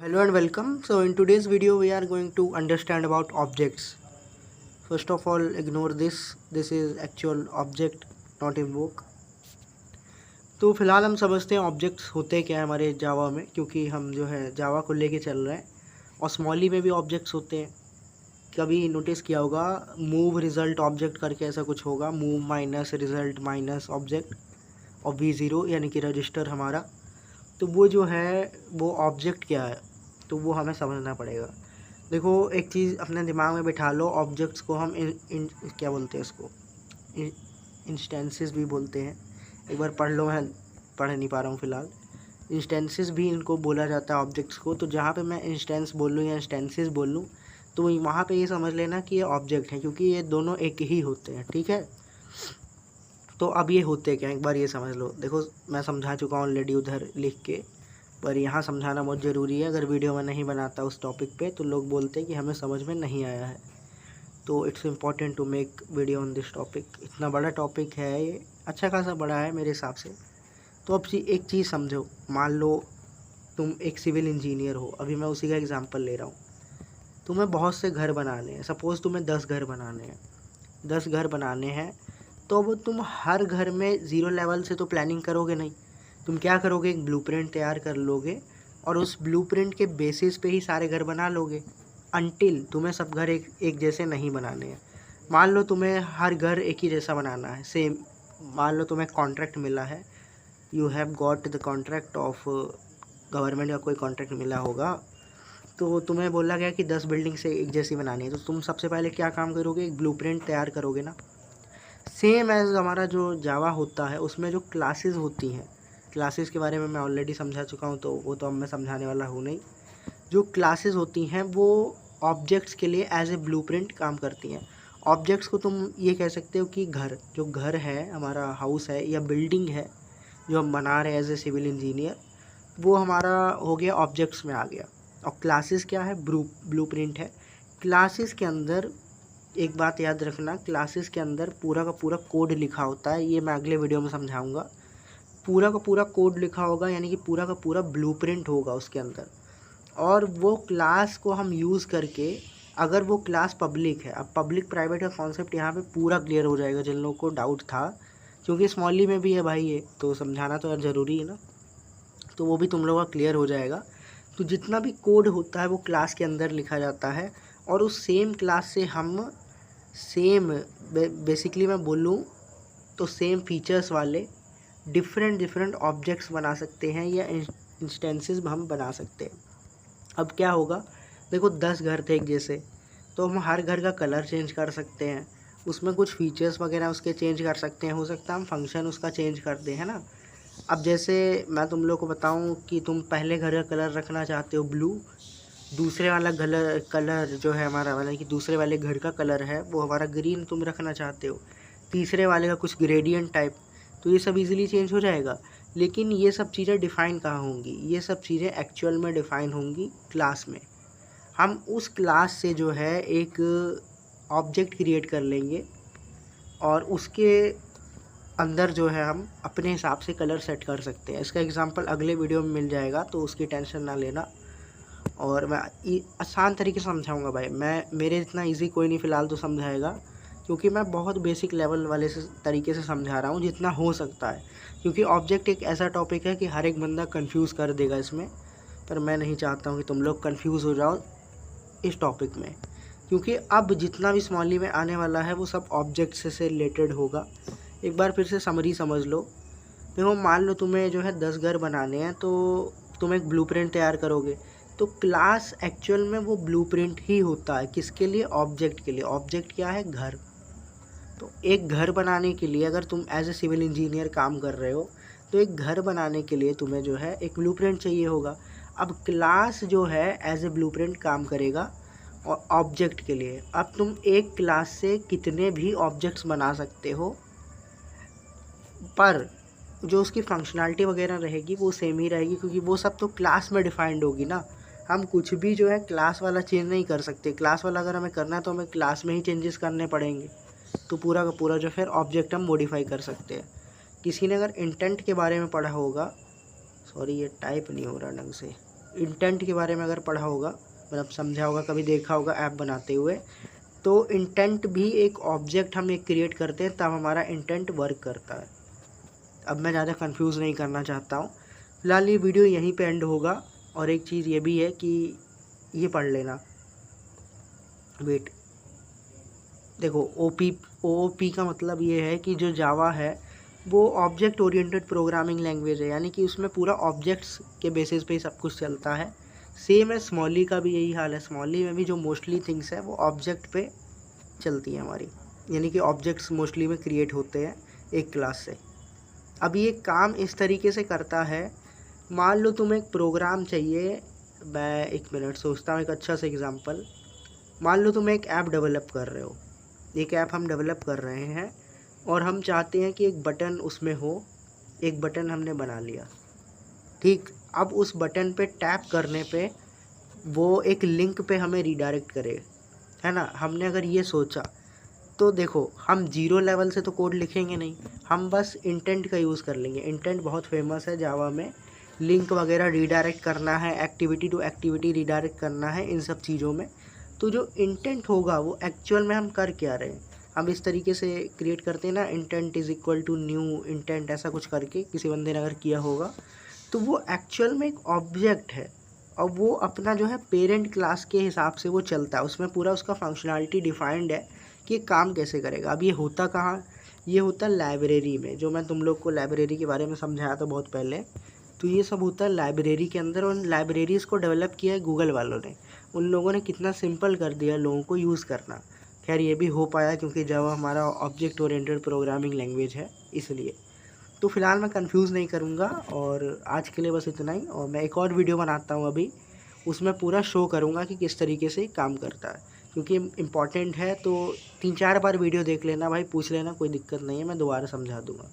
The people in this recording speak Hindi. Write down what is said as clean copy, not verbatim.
Hello and welcome. So in today's video we are going to understand about objects. First of all, ignore this. This is actual object, not invoke. तो फिलहाल हम समझते हैं ऑब्जेक्ट्स होते क्या है हमारे जावा में, क्योंकि हम जो है जावा को लेके चल रहे हैं और स्मॉली में भी ऑब्जेक्ट्स होते हैं। कभी नोटिस किया होगा मूव रिजल्ट ऑब्जेक्ट करके ऐसा कुछ होगा, move minus result minus object और V0 यानी कि रजिस्टर हमारा। तो वो जो है वो ऑब्जेक्ट क्या है, तो वो हमें समझना पड़ेगा। देखो एक चीज़ अपने दिमाग में बिठा लो, ऑब्जेक्ट्स को हम क्या बोलते हैं, इसको इंस्टेंसेस भी बोलते हैं। एक बार पढ़ लो, मैं पढ़ नहीं पा रहा हूँ फ़िलहाल। इंस्टेंसेस भी इनको बोला जाता है ऑब्जेक्ट्स को। तो जहाँ पे मैं इंस्टेंस बोल लूँ या इंस्टेंसेस बोल लूँ तो वहाँ पे ये समझ लेना कि ये ऑब्जेक्ट है, क्योंकि ये दोनों एक ही होते हैं। ठीक है, तो अब ये होते क्या, एक बार ये समझ लो। देखो मैं समझा चुका हूँ ऑलरेडी उधर लिख के, पर यहाँ समझाना बहुत ज़रूरी है। अगर वीडियो में नहीं बनाता उस टॉपिक पे तो लोग बोलते हैं कि हमें समझ में नहीं आया है। तो it's important to make video on this topic. इतना बड़ा टॉपिक है ये, अच्छा खासा बड़ा है मेरे हिसाब से। तो अब एक चीज़ समझो, मान लो तुम एक सिविल इंजीनियर हो, अभी मैं उसी का एग्जांपल ले रहा हूँ। तुम्हें बहुत से घर बनाने हैं, सपोज़ तुम्हें 10 घर बनाने हैं। 10 घर बनाने हैं तो अब तुम हर घर में ज़ीरो लेवल से तो प्लानिंग करोगे नहीं। तुम क्या करोगे, एक ब्लूप्रिंट तैयार कर लोगे और उस ब्लूप्रिंट के बेसिस पे ही सारे घर बना लोगे, अनटिल तुम्हें सब घर एक जैसे नहीं बनाने हैं। मान लो तुम्हें हर घर एक ही जैसा बनाना है, सेम। मान लो तुम्हें कॉन्ट्रैक्ट मिला है, you have got the contract of government का कोई कॉन्ट्रैक्ट मिला होगा, तो तुम्हें बोला गया कि 10 बिल्डिंग से एक जैसी बनानी है। तो तुम सबसे पहले क्या काम करोगे, एक ब्लूप्रिंट तैयार करोगे ना। सेम एज हमारा जो जावा होता है उसमें जो क्लासेस होती हैं, क्लासेस के बारे में मैं ऑलरेडी समझा चुका हूँ, तो वो तो अब मैं समझाने वाला हूँ नहीं। जो क्लासेस होती हैं वो ऑब्जेक्ट्स के लिए एज ए ब्लूप्रिंट काम करती हैं। ऑब्जेक्ट्स को तुम ये कह सकते हो कि घर, जो घर है हमारा, हाउस है या बिल्डिंग है जो हम बना रहे हैं एज ए सिविल इंजीनियर, वो हमारा हो गया ऑब्जेक्ट्स में आ गया। और क्लासेस क्या है, ब्लूप्रिंट है। क्लासेस के अंदर एक बात याद रखना, क्लासेस के अंदर पूरा का पूरा कोड लिखा होता है। ये मैं अगले वीडियो में समझाऊंगा। पूरा का पूरा कोड लिखा होगा, यानी कि पूरा का पूरा ब्लूप्रिंट होगा उसके अंदर। और वो क्लास को हम यूज़ करके, अगर वो क्लास पब्लिक है, अब पब्लिक प्राइवेट का कॉन्सेप्ट यहाँ पे पूरा क्लियर हो जाएगा जिन लोगों को डाउट था, क्योंकि स्मॉली में भी है भाई ये, तो समझाना तो यार ज़रूरी है ना। तो वो भी तुम लोगों का क्लियर हो जाएगा। तो जितना भी कोड होता है वो क्लास के अंदर लिखा जाता है, और उस सेम क्लास से हम सेम बेसिकली मैं बोलूँ तो सेम फीचर्स वाले डिफरेंट ऑब्जेक्ट्स बना सकते हैं या इंस्टेंसेस हम बना सकते हैं। अब क्या होगा, देखो 10 घर थे एक जैसे, तो हम हर घर का कलर चेंज कर सकते हैं, उसमें कुछ फीचर्स वगैरह उसके चेंज कर सकते हैं, हो सकता है हम फंक्शन उसका चेंज कर दें, है ना। अब जैसे मैं तुम लोग को बताऊं कि तुम पहले घर का कलर रखना चाहते हो ब्लू, दूसरे वाला कलर जो है हमारा वाला कि दूसरे वाले घर का कलर है वो हमारा ग्रीन तुम रखना चाहते हो, तीसरे वाले का कुछ ग्रेडियंट टाइप, तो ये सब इजीली चेंज हो जाएगा। लेकिन ये सब चीज़ें डिफ़ाइन कहाँ होंगी, ये सब चीज़ें एक्चुअल में डिफ़ाइन होंगी क्लास में। हम उस क्लास से जो है एक ऑब्जेक्ट क्रिएट कर लेंगे और उसके अंदर जो है हम अपने हिसाब से कलर सेट कर सकते हैं। इसका एग्जांपल अगले वीडियो में मिल जाएगा, तो उसकी टेंशन ना लेना। और मैं आसान तरीके से समझाऊंगा भाई, मैं मेरे इतना इजी कोई नहीं फ़िलहाल तो समझाएगा, क्योंकि मैं बहुत बेसिक लेवल वाले से तरीके से समझा रहा हूँ जितना हो सकता है। क्योंकि ऑब्जेक्ट एक ऐसा टॉपिक है कि हर एक बंदा कंफ्यूज कर देगा इसमें, पर मैं नहीं चाहता हूँ कि तुम लोग कंफ्यूज हो जाओ इस टॉपिक में, क्योंकि अब जितना भी स्मॉली में आने वाला है वो सब ऑब्जेक्ट से रिलेटेड होगा। एक बार फिर से समरी समझ लो। देखो मान लो तुम्हें जो है 10 घर बनाने हैं, तो तुम एक ब्लूप्रिंट तैयार करोगे, तो क्लास एक्चुअल में वो ब्लूप्रिंट ही होता है, किसके लिए, ऑब्जेक्ट के लिए। ऑब्जेक्ट क्या है, घर। तो एक घर बनाने के लिए अगर तुम एज ए सिविल इंजीनियर काम कर रहे हो, तो एक घर बनाने के लिए तुम्हें जो है एक ब्लूप्रिंट चाहिए होगा। अब क्लास जो है एज ए ब्लूप्रिंट काम करेगा और ऑब्जेक्ट के लिए। अब तुम एक क्लास से कितने भी ऑब्जेक्ट्स बना सकते हो, पर जो उसकी फंक्शनैलिटी वगैरह रहेगी वो सेम ही रहेगी, क्योंकि वो सब तो क्लास में डिफाइंड होगी ना। हम कुछ भी जो है क्लास वाला चेंज नहीं कर सकते। क्लास वाला अगर हमें करना है तो हमें क्लास में ही चेंजेस करने पड़ेंगे। तो पूरा का पूरा जो फिर ऑब्जेक्ट हम मॉडिफाई कर सकते हैं। किसी ने अगर इंटेंट के बारे में पढ़ा होगा, सॉरी ये टाइप नहीं हो रहा ढंग से, इंटेंट के बारे में अगर पढ़ा होगा, मतलब समझा होगा, कभी देखा होगा ऐप बनाते हुए, तो इंटेंट भी एक ऑब्जेक्ट हम एक क्रिएट करते हैं तब हमारा इंटेंट वर्क करता है। अब मैं ज़्यादा कंफ्यूज नहीं करना चाहता हूँ, फिलहाल ये वीडियो यहीं पे एंड होगा। और एक चीज़ ये भी है कि ये पढ़ लेना, वेट, देखो OOP का मतलब ये है कि जो जावा है वो ऑब्जेक्ट ओरिएंटेड प्रोग्रामिंग लैंग्वेज है, यानी कि उसमें पूरा ऑब्जेक्ट्स के बेसिस पे ही सब कुछ चलता है। सेम है स्मॉली का भी यही हाल है, स्मॉली में भी जो मोस्टली थिंग्स है वो ऑब्जेक्ट पे चलती है हमारी, यानी कि ऑब्जेक्ट्स मोस्टली में क्रिएट होते हैं एक क्लास से। अब ये काम इस तरीके से करता है, मान लो तुम्हें एक प्रोग्राम चाहिए, मैं एक मिनट सोचता हूँ एक अच्छा सा एग्जांपल। मान लो तुम एक ऐप डेवलप कर रहे हो, एक ऐप हम डेवलप कर रहे हैं और हम चाहते हैं कि एक बटन उसमें हो, एक बटन हमने बना लिया, ठीक। अब उस बटन पे टैप करने पे वो एक लिंक पे हमें रीडायरेक्ट करे, है ना। हमने अगर ये सोचा तो देखो हम 0 लेवल से तो कोड लिखेंगे नहीं, हम बस इंटेंट का यूज़ कर लेंगे। इंटेंट बहुत फेमस है जावा में, लिंक वगैरह रीडायरेक्ट करना है, एक्टिविटी टू एक्टिविटी रीडायरेक्ट करना है, इन सब चीज़ों में। तो जो इंटेंट होगा वो एक्चुअल में हम कर क्या रहे हैं, हम इस तरीके से क्रिएट करते हैं ना, intent is equal to new intent, ऐसा कुछ करके किसी बंदे ने अगर किया होगा तो वो एक्चुअल में एक ऑब्जेक्ट है और वो अपना जो है पेरेंट क्लास के हिसाब से वो चलता है, उसमें पूरा उसका फंक्शनैलिटी डिफाइंड है कि ये काम कैसे करेगा। अब ये होता कहाँ, ये होता लाइब्रेरी में, जो मैं तुम लोग को लाइब्रेरी के बारे में समझाया था बहुत पहले। तो ये सब होता है लाइब्रेरी के अंदर, और लाइब्रेरीज़ को डेवलप किया है गूगल वालों ने। उन लोगों ने कितना सिंपल कर दिया लोगों को यूज़ करना। खैर ये भी हो पाया क्योंकि जावा हमारा ऑब्जेक्ट ओरिएंटेड प्रोग्रामिंग लैंग्वेज है, इसलिए। तो फिलहाल मैं कंफ्यूज नहीं करूँगा और आज के लिए बस इतना ही। और मैं एक और वीडियो बनाता हूँ अभी, उसमें पूरा शो करूँगा कि किस तरीके से काम करता है, क्योंकि इम्पॉर्टेंट है। तो 3-4 बार वीडियो देख लेना भाई, पूछ लेना, कोई दिक्कत नहीं है, मैं दोबारा समझा दूँगा।